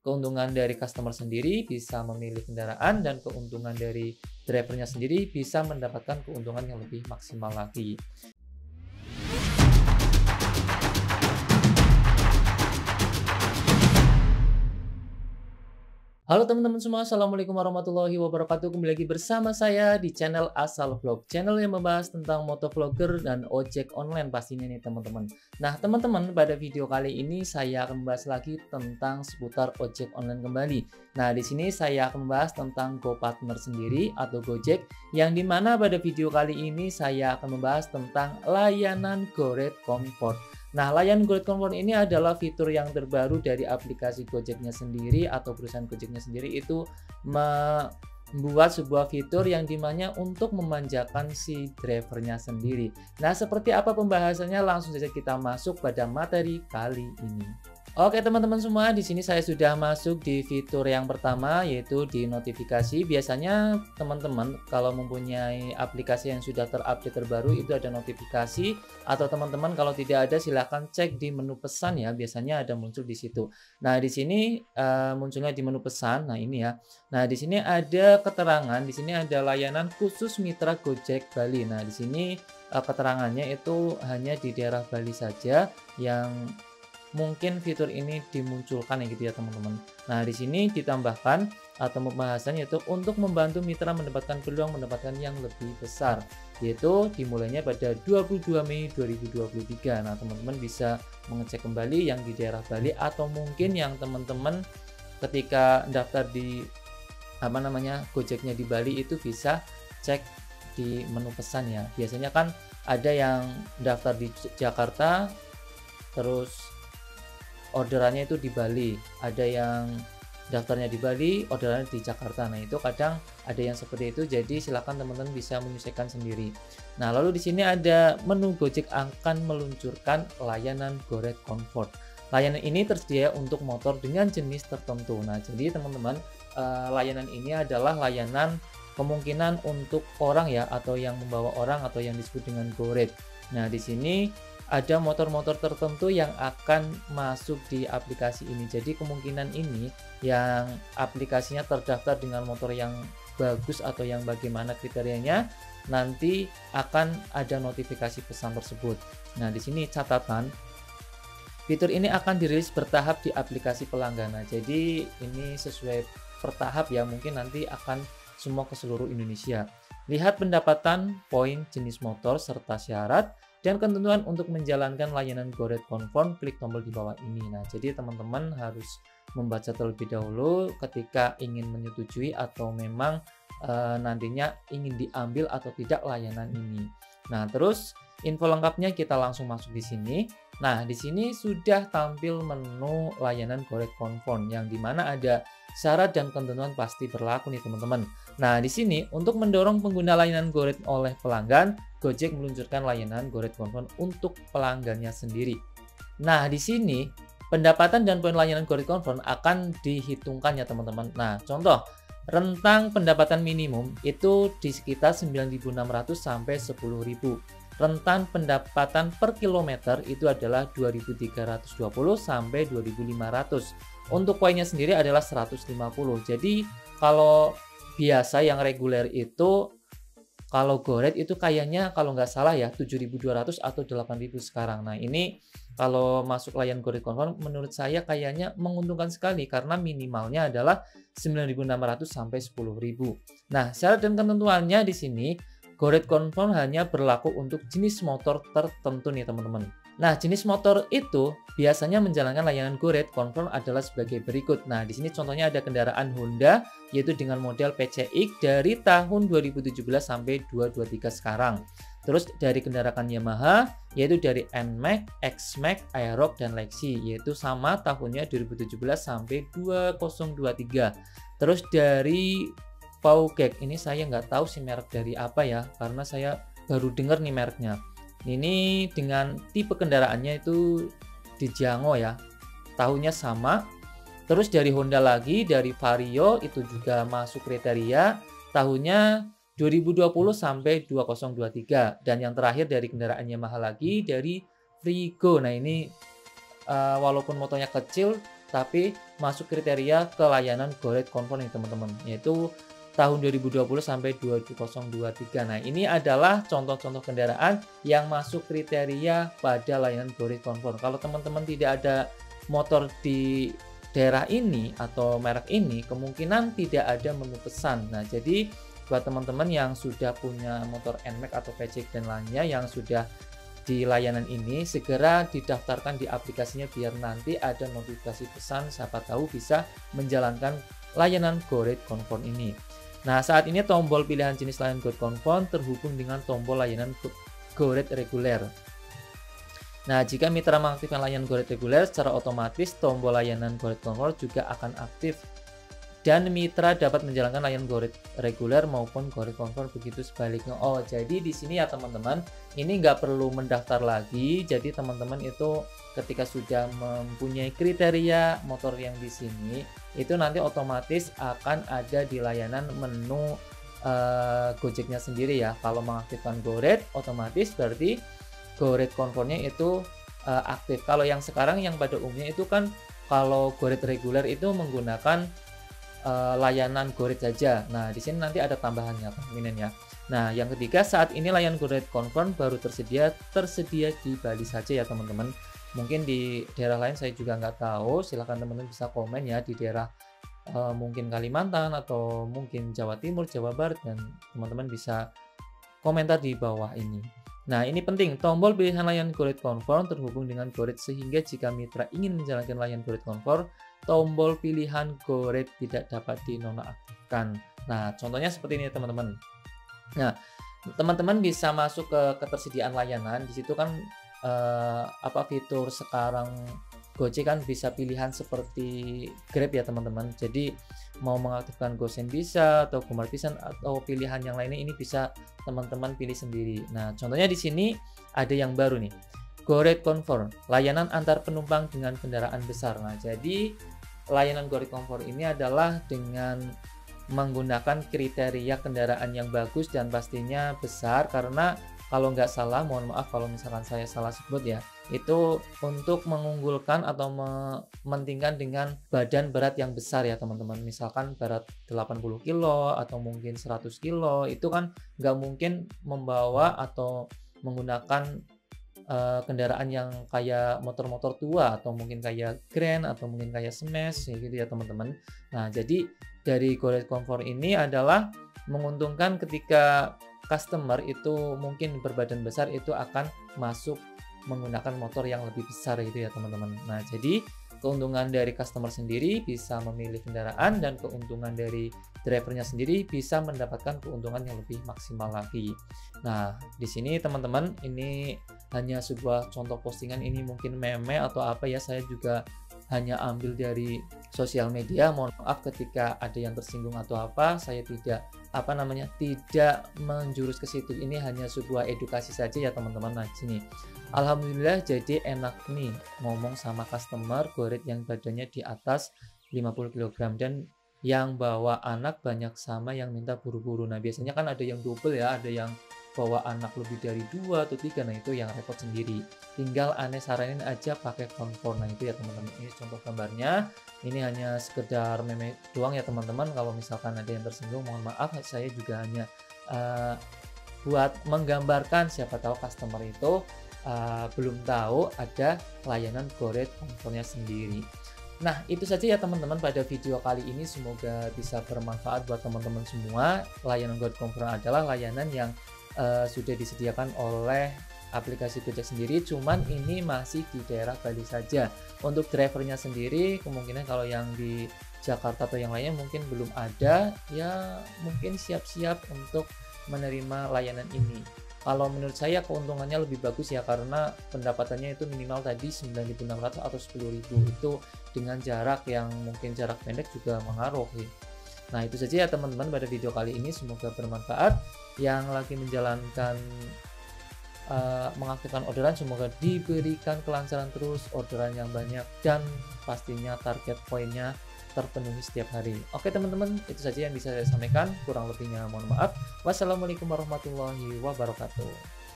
keuntungan dari customer sendiri bisa memilih kendaraan, dan keuntungan dari drivernya sendiri bisa mendapatkan keuntungan yang lebih maksimal lagi. Halo teman-teman semua, Assalamualaikum warahmatullahi wabarakatuh. Kembali lagi bersama saya di channel Asal Vlog, channel yang membahas tentang motovlogger dan ojek online pastinya nih teman-teman. Nah teman-teman, pada video kali ini saya akan membahas lagi tentang seputar ojek online kembali. Nah di sini saya akan membahas tentang GoPartner sendiri atau Gojek, yang dimana pada video kali ini saya akan membahas tentang layanan GoRide Comfort. Nah, layanan GoRide Comfort ini adalah fitur yang terbaru dari aplikasi Gojeknya sendiri atau perusahaan Gojeknya sendiri, itu membuat sebuah fitur yang dimana untuk memanjakan si drivernya sendiri. Nah, seperti apa pembahasannya? Langsung saja kita masuk pada materi kali ini. Oke teman-teman semua, di sini saya sudah masuk di fitur yang pertama, yaitu di notifikasi. Biasanya teman-teman kalau mempunyai aplikasi yang sudah terupdate terbaru itu ada notifikasi, atau teman-teman kalau tidak ada silahkan cek di menu pesan ya, biasanya ada muncul di situ. Nah di sini munculnya di menu pesan. Nah ini ya. Nah di sini ada keterangan, di sini ada layanan khusus mitra Gojek Bali. Nah di sini keterangannya itu hanya di daerah Bali saja yang mungkin fitur ini dimunculkan ya gitu ya teman-teman. Nah di sini ditambahkan atau pembahasannya itu untuk membantu mitra mendapatkan peluang mendapatkan yang lebih besar, yaitu dimulainya pada 22 Mei 2023. Nah teman-teman bisa mengecek kembali yang di daerah Bali, atau mungkin yang teman-teman ketika daftar di Gojeknya di Bali itu bisa cek di menu pesan ya. Biasanya kan ada yang daftar di Jakarta terus orderannya itu di Bali, ada yang daftarnya di Bali, orderannya di Jakarta. Nah itu kadang ada yang seperti itu, jadi silakan teman-teman bisa menyesuaikan sendiri. Nah lalu di sini ada menu Gojek akan meluncurkan layanan GoRide Comfort. Layanan ini tersedia untuk motor dengan jenis tertentu. Nah jadi teman-teman, layanan ini adalah layanan kemungkinan untuk orang ya, atau yang membawa orang, atau yang disebut dengan GoRide. Nah di sini ada motor-motor tertentu yang akan masuk di aplikasi ini. Jadi kemungkinan ini yang aplikasinya terdaftar dengan motor yang bagus atau yang bagaimana kriterianya, nanti akan ada notifikasi pesan tersebut. Nah, di sini catatan, fitur ini akan dirilis bertahap di aplikasi pelanggan. Nah, jadi ini sesuai bertahap ya, mungkin nanti akan semua ke seluruh Indonesia. Lihat pendapatan, poin, jenis motor, serta syarat dan ketentuan untuk menjalankan layanan GoRide Comfort, klik tombol di bawah ini. Nah, jadi teman-teman harus membaca terlebih dahulu ketika ingin menyetujui atau memang nantinya ingin diambil atau tidak layanan ini. Nah, terus info lengkapnya kita langsung masuk di sini. Nah, di sini sudah tampil menu layanan GoRide Comfort yang dimana ada syarat dan ketentuan pasti berlaku nih teman-teman. Nah, di sini untuk mendorong pengguna layanan GoRide oleh pelanggan, Gojek meluncurkan layanan GoRide Comfort untuk pelanggannya sendiri. Nah, di sini pendapatan dan poin layanan GoRide Comfort akan dihitungkan ya teman-teman. Nah, contoh rentang pendapatan minimum itu di sekitar 9.600 sampai 10.000. Rentang pendapatan per kilometer itu adalah 2.320 sampai 2.500. Untuk poinnya sendiri adalah 150. Jadi kalau biasa yang reguler itu, kalau GoRide itu kayaknya kalau nggak salah ya 7.200 atau 8.000 sekarang. Nah ini kalau masuk layanan GoRide Comfort menurut saya kayaknya menguntungkan sekali, karena minimalnya adalah 9.600 sampai 10.000. Nah syarat dan ketentuannya di sini, GoRide Comfort hanya berlaku untuk jenis motor tertentu nih teman-teman. Nah, jenis motor itu biasanya menjalankan layanan GoRide Comfort adalah sebagai berikut. Nah, di sini contohnya ada kendaraan Honda, yaitu dengan model PCX dari tahun 2017 sampai 2023 sekarang. Terus dari kendaraan Yamaha, yaitu dari NMAX, XMAX, Aerox, dan Lexi, yaitu sama tahunnya 2017 sampai 2023. Terus dari Paugek, ini saya nggak tahu sih merek dari apa ya, karena saya baru dengar nih mereknya. Ini dengan tipe kendaraannya itu di Jango ya, tahunnya sama. Terus dari Honda lagi, dari Vario itu juga masuk kriteria, tahunnya 2020 sampai 2023. Dan yang terakhir dari kendaraan Yamaha lagi, dari Frigo. Nah ini walaupun motornya kecil, tapi masuk kriteria ke layanan Go Rate Confirm nih teman-teman, yaitu tahun 2020 sampai 2023. Nah, ini adalah contoh-contoh kendaraan yang masuk kriteria pada layanan Go Rate Confirm. Kalau teman-teman tidak ada motor di daerah ini atau merek ini, kemungkinan tidak ada menu pesan. Nah, jadi buat teman-teman yang sudah punya motor NMAX atau VCX dan lainnya yang sudah di layanan ini, segera didaftarkan di aplikasinya biar nanti ada notifikasi pesan, siapa tahu bisa menjalankan layanan Go Rate Confirm ini. Nah, saat ini tombol pilihan jenis layanan Go Rate Confirm terhubung dengan tombol layanan Go Rate reguler. Nah, jika mitra mengaktifkan layanan Go Rate reguler, secara otomatis tombol layanan Go Rate Confirm juga akan aktif dan mitra dapat menjalankan layanan Go Rate reguler maupun Go Rate Confirm, begitu sebaliknya. Oh, jadi di sini ya teman-teman, ini nggak perlu mendaftar lagi. Jadi teman-teman itu ketika sudah mempunyai kriteria motor yang di sini, itu nanti otomatis akan ada di layanan menu Gojeknya sendiri ya. Kalau mengaktifkan Go Rate, otomatis berarti Go Rate Confirm-nya itu aktif. Kalau yang sekarang yang pada umumnya itu kan kalau Go Rate reguler itu menggunakan layanan Go Rate saja. Nah, di sini nanti ada tambahannya Minen ya. Nah, yang ketiga, saat ini layanan Go Rate Confirm baru tersedia di Bali saja ya teman-teman. Mungkin di daerah lain saya juga nggak tahu. Silahkan teman-teman bisa komen ya di daerah mungkin Kalimantan atau mungkin Jawa Timur, Jawa Barat, dan teman-teman bisa komentar di bawah ini. Nah, ini penting, tombol pilihan layanan Go Rate Confirm terhubung dengan Go Rate, sehingga jika mitra ingin menjalankan layanan Go Rate Confirm, tombol pilihan Go Rate tidak dapat dinonaktifkan. Nah, contohnya seperti ini teman-teman. Nah, teman-teman bisa masuk ke ketersediaan layanan. Di situ kan fitur sekarang Gojek kan bisa pilihan seperti Grab ya teman-teman. Jadi mau mengaktifkan GoSend bisa, atau GoMartisan, atau pilihan yang lainnya ini bisa teman-teman pilih sendiri. Nah, contohnya di sini ada yang baru nih, Go Rate Confirm, layanan antar penumpang dengan kendaraan besar. Nah, jadi layanan Go Rate Confirm ini adalah dengan menggunakan kriteria kendaraan yang bagus dan pastinya besar, karena kalau nggak salah, mohon maaf kalau misalkan saya salah sebut ya, itu untuk mengunggulkan atau mementingkan dengan badan berat yang besar ya teman-teman. Misalkan berat 80 kilo atau mungkin 100 kilo, itu kan nggak mungkin membawa atau menggunakan kendaraan yang kayak motor-motor tua atau mungkin kayak Grand atau mungkin kayak Smash ya gitu ya teman-teman. Nah, jadi dari Go Rate Confirm ini adalah menguntungkan ketika customer itu mungkin berbadan besar itu akan masuk menggunakan motor yang lebih besar gitu ya teman-teman. Nah, jadi keuntungan dari customer sendiri bisa memilih kendaraan, dan keuntungan dari drivernya sendiri bisa mendapatkan keuntungan yang lebih maksimal lagi. Nah, di sini teman-teman, ini hanya sebuah contoh postingan, ini mungkin meme atau apa ya, saya juga hanya ambil dari sosial media. Mohon maaf ketika ada yang tersinggung atau apa, saya tidak tidak menjurus ke situ. Ini hanya sebuah edukasi saja ya teman-teman. Nah, sini alhamdulillah jadi enak nih ngomong sama customer Go Rate yang badannya di atas 50 kg dan yang bawa anak banyak sama yang minta buru-buru. Nah, biasanya kan ada yang double ya, ada yang bawa anak lebih dari 2 atau 3. Nah, itu yang repot sendiri. Tinggal aneh saranin aja pakai konfor. Nah, itu ya teman-teman. Ini contoh gambarnya. Ini hanya sekedar meme doang ya teman-teman. Kalau misalkan ada yang tersinggung, mohon maaf, saya juga hanya buat menggambarkan, siapa tahu customer itu belum tahu ada layanan Go Rate Confirm-nya sendiri. Nah, itu saja ya teman-teman pada video kali ini. Semoga bisa bermanfaat buat teman-teman semua. Layanan Go Rate Confirm adalah layanan yang sudah disediakan oleh aplikasi Gojek sendiri, cuman ini masih di daerah Bali saja. Untuk drivernya sendiri, kemungkinan kalau yang di Jakarta atau yang lainnya mungkin belum ada, ya mungkin siap-siap untuk menerima layanan ini. Kalau menurut saya keuntungannya lebih bagus ya, karena pendapatannya itu minimal tadi 9.600 atau 10.000, itu dengan jarak yang mungkin jarak pendek juga mengaruhi. Nah, itu saja ya teman-teman pada video kali ini, semoga bermanfaat. Yang lagi menjalankan mengaktifkan orderan, semoga diberikan kelancaran terus, orderan yang banyak, dan pastinya target poinnya terpenuhi setiap hari. Oke teman-teman, itu saja yang bisa saya sampaikan, kurang lebihnya mohon maaf. Wassalamualaikum warahmatullahi wabarakatuh.